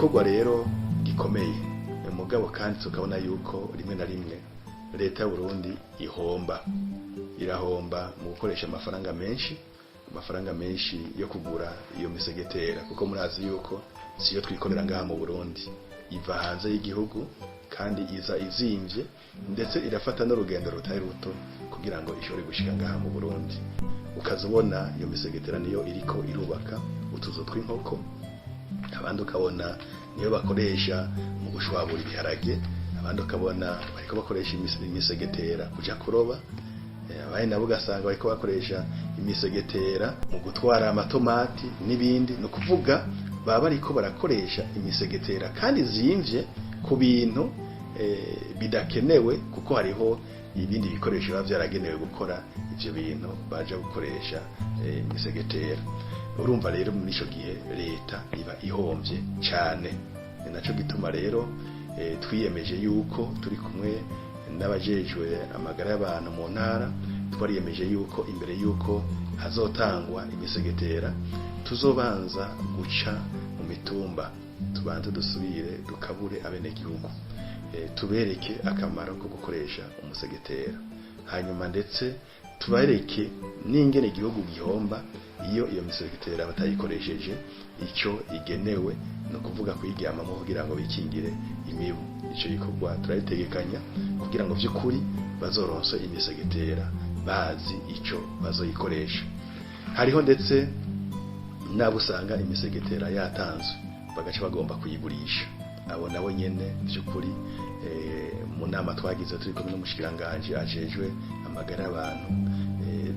igikorwa rero gikomeye, mugabo kandi tukabona yuko rimwe na rimwe leta y'u Burundi irahomba mu gukoresha amafaranga menshi yo kugura iyo misegetera, kuko murazi yuko siyo twikorera ngaha mu Burundi, iva hanze y'igihugu kandi iza izimvye, ndetse irafata n'urugendo rutari ruto kugira ngo ishobore gushika ngaha mu Burundi. Ukazubona iyo misegetera niyo iriko irubaka utuzu tw'inkoko, abandi ukabona niyo bakoresha mu gushwabura ibiharage, abandi ukabona bariko bakoresha imisegetera kuja kuroba, abandi nabo ugasanga bariko bakoresha imisegetera mu gutwara amatomati n'ibindi. No kuvuga baba bariko barakoresha imisegetera kandi zimvye ku bintu bidakenewe, kuko hariho ibindi bikoresho biba vyaragenewe gukora ivyo bintu baje gukoresha imisegetera. Urumva rero muri ico gihe leta iba ihomvye cane. Naco gituma rero twiyemeje yuko turi kumwe n'abajejwe amagara y'abantu mu ntara, twariyemeje yuko imbere yuko hazotangwa imisegetera tuzobanza guca mu mitumba, tubanze dusubire dukabure abenegihugu, tubereke akamaro ko gukoresha umusegetera, hanyuma ndetse tubereke n'ingene igihugu gihomba iyo misegetera batayikoresheje ico igenewe, no kuvuga kuyiryamamo kugira ngo bikingire imibu. Ico gikorwa turayitegekanya kugira ngo vy'ukuri bazoronse imisegetera bazi ico bazoyikoresha. Hariho ndetse nabo usanga imisegetera yatanzwe bagaca bagomba kuyigurisha, abo nabo nyene vy'ukuri mu nama twagize turi kumwe n'umushikiranganje ajejwe amagara y'abantu,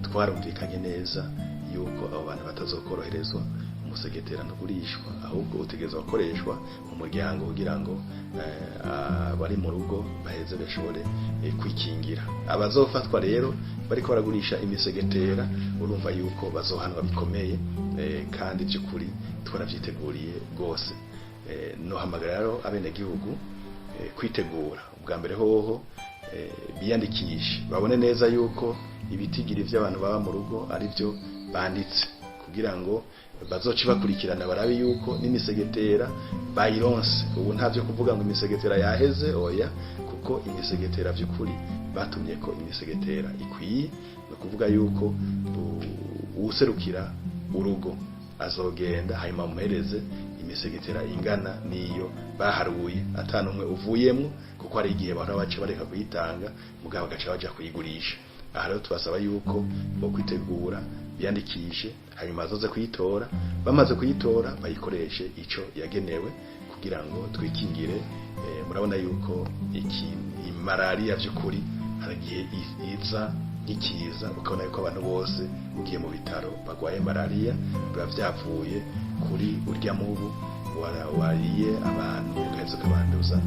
twarumvikanye neza yuko abo bantu batazokoroherezwa umusegetera ntugurishwa, ahubwo utegerezwa gukoreshwa mu muryango kugira ngo bari mu rugo baheze bashobore kwikingira. Abazofatwa rero bariko baragurisha imisegetera, urumva yuko bazohanwa bikomeye, kandi by'ukuri twaravyiteguriye rwose. No hamagara rero abenegihugu kwitegura ubwa mbere hoho, biyandikishe babone neza yuko ibitigiri vy'abantu baba mu rugo ari byo banditse, kugira ngo bazoci bakurikirana barabe yuko n'imisegetera bayironse. Ubu ntavyo kuvuga ngo imisegetera yaheze, oya, kuko imisegetera vy'ukuri batumye ko imisegetera ikwiye. No kuvuga yuko userukira urugo azogenda hanyuma muhereze imisegetera ingana niyo baharuye, atanumwe uvuyemwo, kuko hari igihe bahora baca bareka kuyitanga mugabo bagaca baja kuyigurisha. Aha rero tubasaba yuko bo kwitegura biyandikishe, hanyuma bazoze kuyitora, bamaze kuyitora bayikoreshe ico yagenewe kugira ngo twikingire. Murabona yuko malaria vy'ukuri hari igihe iza nk'ikiza, ukabona yuko abantu bose ugiye mu bitaro bagwaye malaria biba vyavuye kuri urya mubu wariye abantu ugaheza ukabanduza